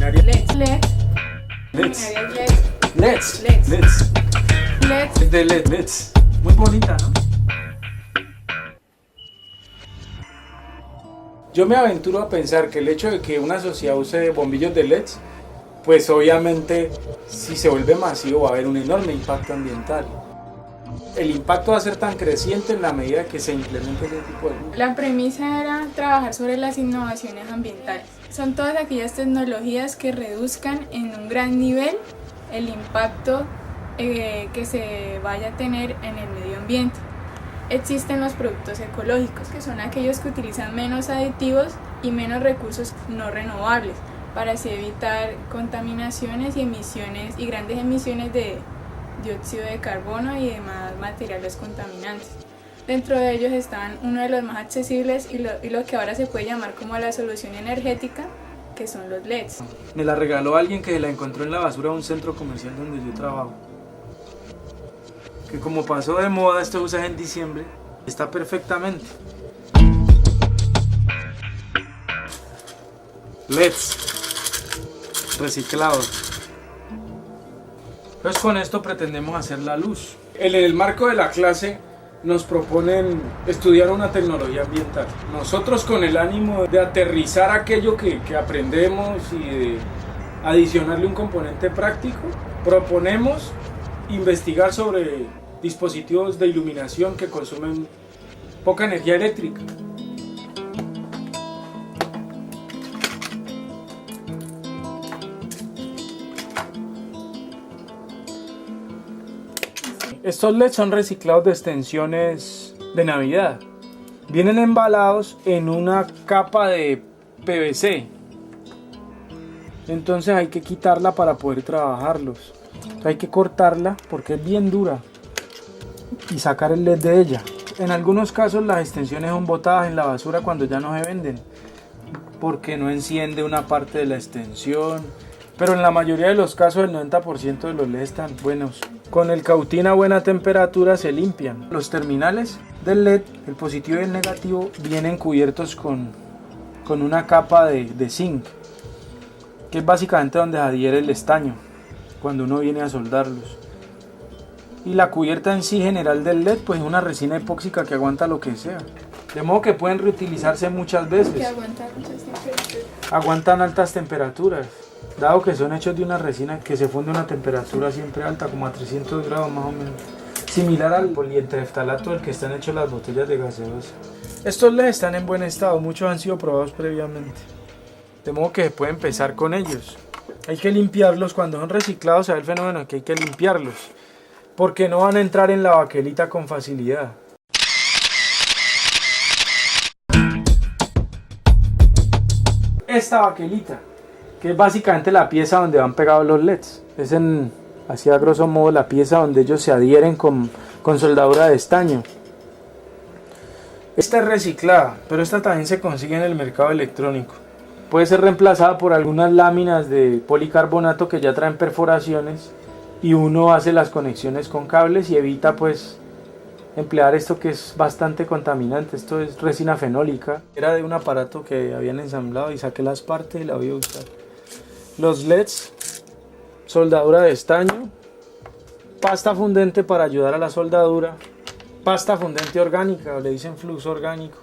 luminaria LEDs. LEDs. Luminarias LEDs. LEDs. LEDs. LEDs. LEDs. Es de LED, LEDs. Muy bonita, ¿no? Yo me aventuro a pensar que el hecho de que una sociedad use bombillos de LEDs, pues obviamente si se vuelve masivo va a haber un enorme impacto ambiental. El impacto va a ser tan creciente en la medida que se implemente ese tipo de luz. La premisa era trabajar sobre las innovaciones ambientales. Son todas aquellas tecnologías que reduzcan en un gran nivel el impacto que se vaya a tener en el medio ambiente. Existen los productos ecológicos, que son aquellos que utilizan menos aditivos y menos recursos no renovables, para así evitar contaminaciones y emisiones y grandes emisiones de dióxido de carbono y demás materiales contaminantes. Dentro de ellos están uno de los más accesibles y lo que ahora se puede llamar como la solución energética, que son los LEDs. Me la regaló alguien que la encontró en la basura de un centro comercial donde yo trabajo. Que como pasó de moda, esto usa en diciembre, está perfectamente. LEDs reciclados. Pues con esto pretendemos hacer la luz. En el marco de la clase nos proponen estudiar una tecnología ambiental. Nosotros con el ánimo de aterrizar aquello que aprendemos y de adicionarle un componente práctico, proponemos investigar sobre dispositivos de iluminación que consumen poca energía eléctrica. Estos LEDs son reciclados de extensiones de Navidad. Vienen embalados en una capa de PVC. Entonces hay que quitarla para poder trabajarlos. Hay que cortarla porque es bien dura y sacar el LED de ella. En algunos casos las extensiones son botadas en la basura cuando ya no se venden, porque no enciende una parte de la extensión. Pero en la mayoría de los casos el 90% de los LEDs están buenos. Con el cautín a buena temperatura se limpian. Los terminales del LED, el positivo y el negativo, vienen cubiertos con una capa de zinc, que es básicamente donde adhiere el estaño cuando uno viene a soldarlos. Y la cubierta en sí general del LED pues es una resina epóxica que aguanta lo que sea. De modo que pueden reutilizarse muchas veces. Que aguantan muchas temperaturas. Aguantan altas temperaturas, dado que son hechos de una resina que se funde a una temperatura siempre alta, como a 300 grados más o menos. Similar al polietereftalato del que están hechos las botellas de gaseosa. Estos LEDs están en buen estado, muchos han sido probados previamente. De modo que se puede empezar con ellos. Hay que limpiarlos cuando son reciclados, hay el fenómeno que hay que limpiarlos, porque no van a entrar en la baquelita con facilidad. Esta baquelita, que es básicamente la pieza donde van pegados los LEDs, es así a grosso modo la pieza donde ellos se adhieren con soldadura de estaño. Esta es reciclada, pero esta también se consigue en el mercado electrónico. Puede ser reemplazada por algunas láminas de policarbonato que ya traen perforaciones y uno hace las conexiones con cables y evita pues emplear esto que es bastante contaminante. Esto es resina fenólica, era de un aparato que habían ensamblado y saqué las partes y la voy a usar. Los LEDs, soldadura de estaño, pasta fundente para ayudar a la soldadura, pasta fundente orgánica, o le dicen flux orgánico.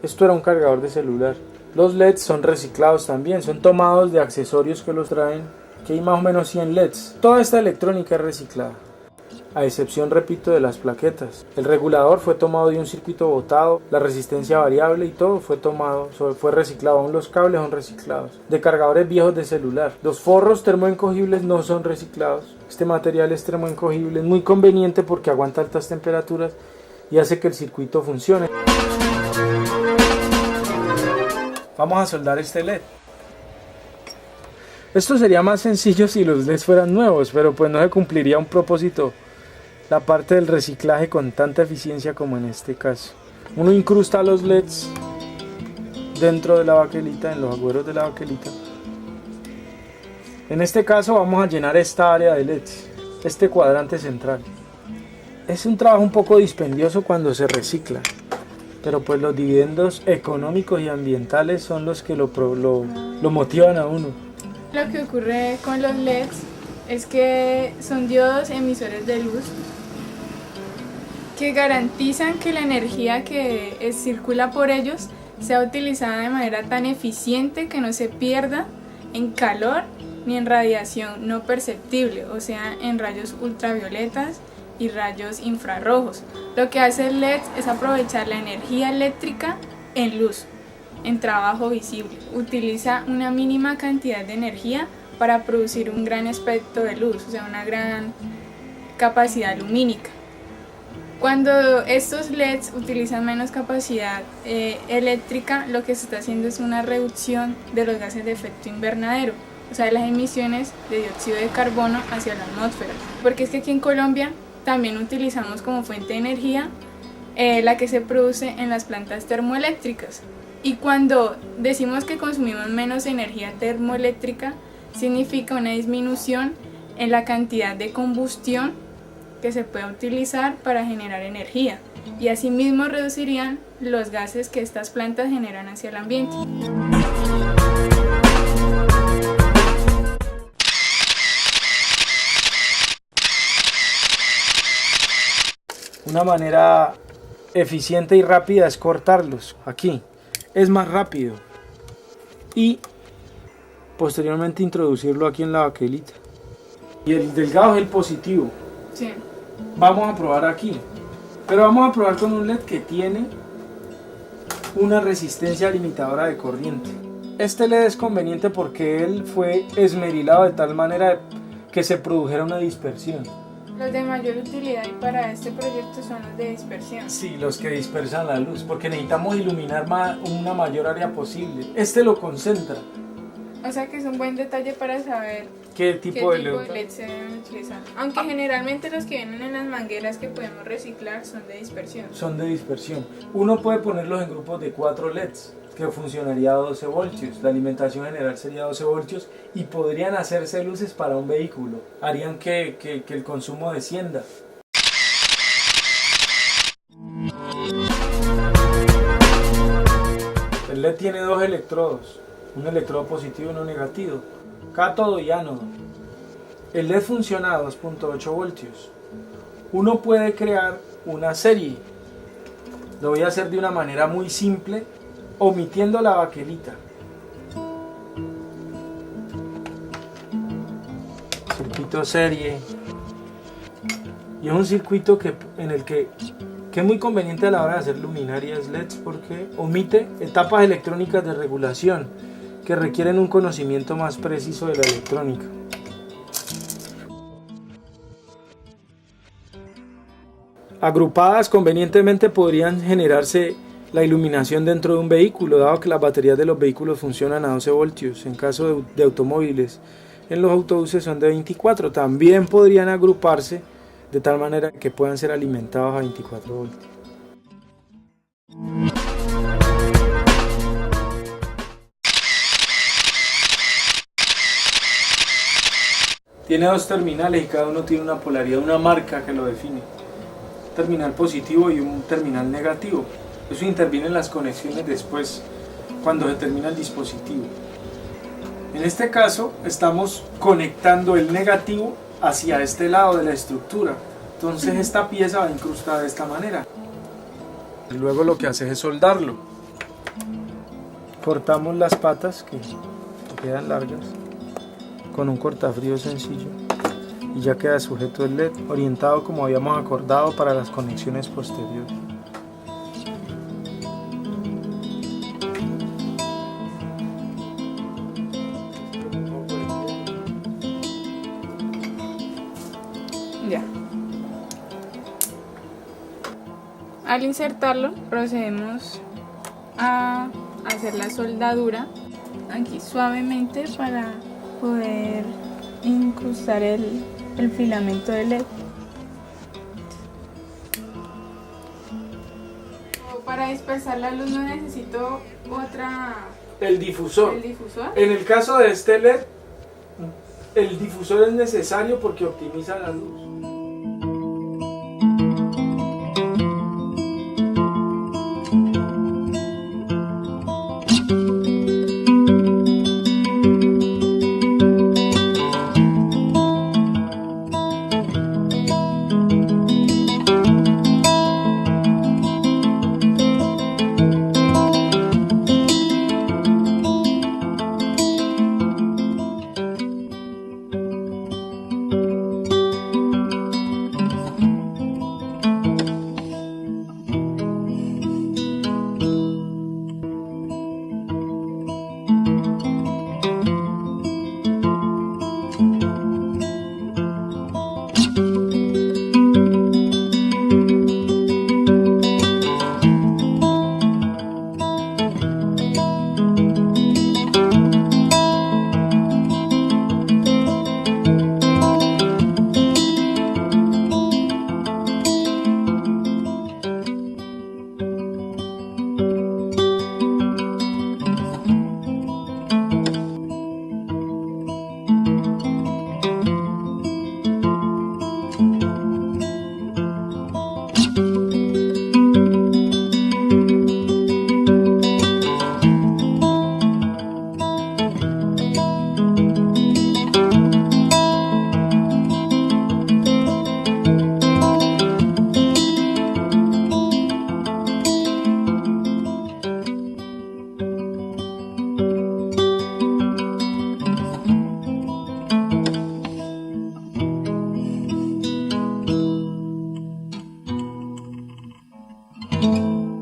Esto era un cargador de celular. Los LEDs son reciclados también, son tomados de accesorios que los traen, que hay más o menos 100 LEDs. Toda esta electrónica es reciclada, a excepción, repito, de las plaquetas. El regulador fue tomado de un circuito botado, la resistencia variable y todo fue tomado, fue reciclado. Aún los cables son reciclados. De cargadores viejos de celular. Los forros termoencogibles no son reciclados. Este material es termoencogible, es muy conveniente porque aguanta altas temperaturas y hace que el circuito funcione. Vamos a soldar este LED. Esto sería más sencillo si los LEDs fueran nuevos, pero pues no se cumpliría un propósito, la parte del reciclaje con tanta eficiencia como en este caso. Uno incrusta los LEDs dentro de la baquelita, en los agüeros de la baquelita. En este caso vamos a llenar esta área de LEDs, este cuadrante central. Es un trabajo un poco dispendioso cuando se recicla, pero pues los dividendos económicos y ambientales son los que lo motivan a uno. Lo que ocurre con los LEDs es que son diodos emisores de luz que garantizan que la energía que circula por ellos sea utilizada de manera tan eficiente que no se pierda en calor ni en radiación no perceptible, o sea, en rayos ultravioletas y rayos infrarrojos. Lo que hace el LED es aprovechar la energía eléctrica en luz, en trabajo visible. Utiliza una mínima cantidad de energía para producir un gran espectro de luz, o sea, una gran capacidad lumínica. Cuando estos LEDs utilizan menos capacidad eléctrica, lo que se está haciendo es una reducción de los gases de efecto invernadero, o sea, las emisiones de dióxido de carbono hacia la atmósfera. Porque es que aquí en Colombia también utilizamos como fuente de energía la que se produce en las plantas termoeléctricas. Y cuando decimos que consumimos menos energía termoeléctrica, significa una disminución en la cantidad de combustión que se puede utilizar para generar energía, y asimismo reducirían los gases que estas plantas generan hacia el ambiente. Una manera eficiente y rápida es cortarlos aquí. Es más rápido. Y posteriormente introducirlo aquí en la baquelita. Y el delgado es el positivo. Sí. Vamos a probar aquí. Pero vamos a probar con un LED que tiene una resistencia limitadora de corriente. Este LED es conveniente porque él fue esmerilado de tal manera que se produjera una dispersión. Los de mayor utilidad para este proyecto son los de dispersión. Sí, los que dispersan la luz, porque necesitamos iluminar una mayor área posible. Este lo concentra. O sea que es un buen detalle para saber qué tipo de LED se deben utilizar. Aunque generalmente los que vienen en las mangueras que podemos reciclar son de dispersión. Son de dispersión. Uno puede ponerlos en grupos de 4 LEDs, que funcionaría a 12 voltios. La alimentación general sería 12 voltios y podrían hacerse luces para un vehículo. Harían que el consumo descienda. El LED tiene 2 electrodos, un electrodo positivo y uno negativo, cátodo y ánodo. El LED funciona a 2.8 voltios. Uno puede crear una serie. Lo voy a hacer de una manera muy simple, omitiendo la baquelita. Circuito serie. Y es un circuito que es muy conveniente a la hora de hacer luminarias LEDs porque omite etapas electrónicas de regulación que requieren un conocimiento más preciso de la electrónica. Agrupadas convenientemente podrían generarse la iluminación dentro de un vehículo, dado que las baterías de los vehículos funcionan a 12 voltios, en caso de automóviles. En los autobuses son de 24, también podrían agruparse de tal manera que puedan ser alimentados a 24 voltios. Tiene 2 terminales y cada uno tiene una polaridad, una marca que lo define. Un terminal positivo y un terminal negativo. Eso interviene en las conexiones después, cuando se termina el dispositivo. En este caso, estamos conectando el negativo hacia este lado de la estructura. Entonces esta pieza va incrustada de esta manera. Y luego lo que hace es soldarlo. Cortamos las patas que quedan largas con un cortafrío sencillo y ya queda sujeto el LED, orientado como habíamos acordado para las conexiones posteriores. Ya. Al insertarlo, procedemos a hacer la soldadura aquí suavemente para poder incrustar el filamento de LED. Para dispersar la luz no necesito El difusor. ¿El difusor? En el caso de este LED, el difusor es necesario porque optimiza la luz.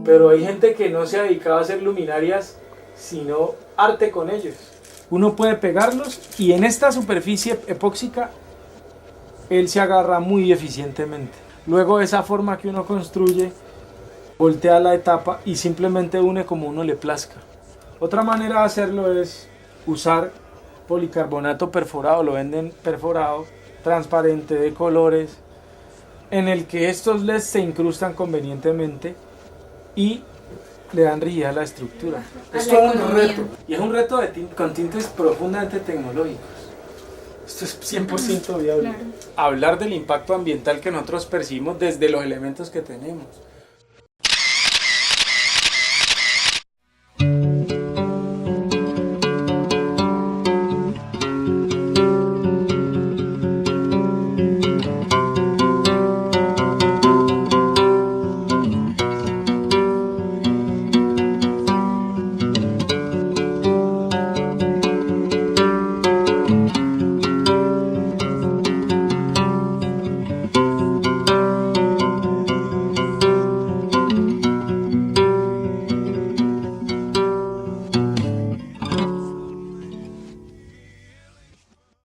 Pero hay gente que no se ha dedicado a hacer luminarias, sino arte con ellos. Uno puede pegarlos y en esta superficie epóxica él se agarra muy eficientemente. Luego de esa forma que uno construye, voltea la etapa y simplemente une como uno le plazca. Otra manera de hacerlo es usar policarbonato perforado, lo venden perforado, transparente, de colores, en el que estos LEDs se incrustan convenientemente y le dan rigidez a la estructura. Es todo un reto, y es un reto con tintes profundamente tecnológicos. Esto es 100% viable. Claro. Hablar del impacto ambiental que nosotros percibimos desde los elementos que tenemos.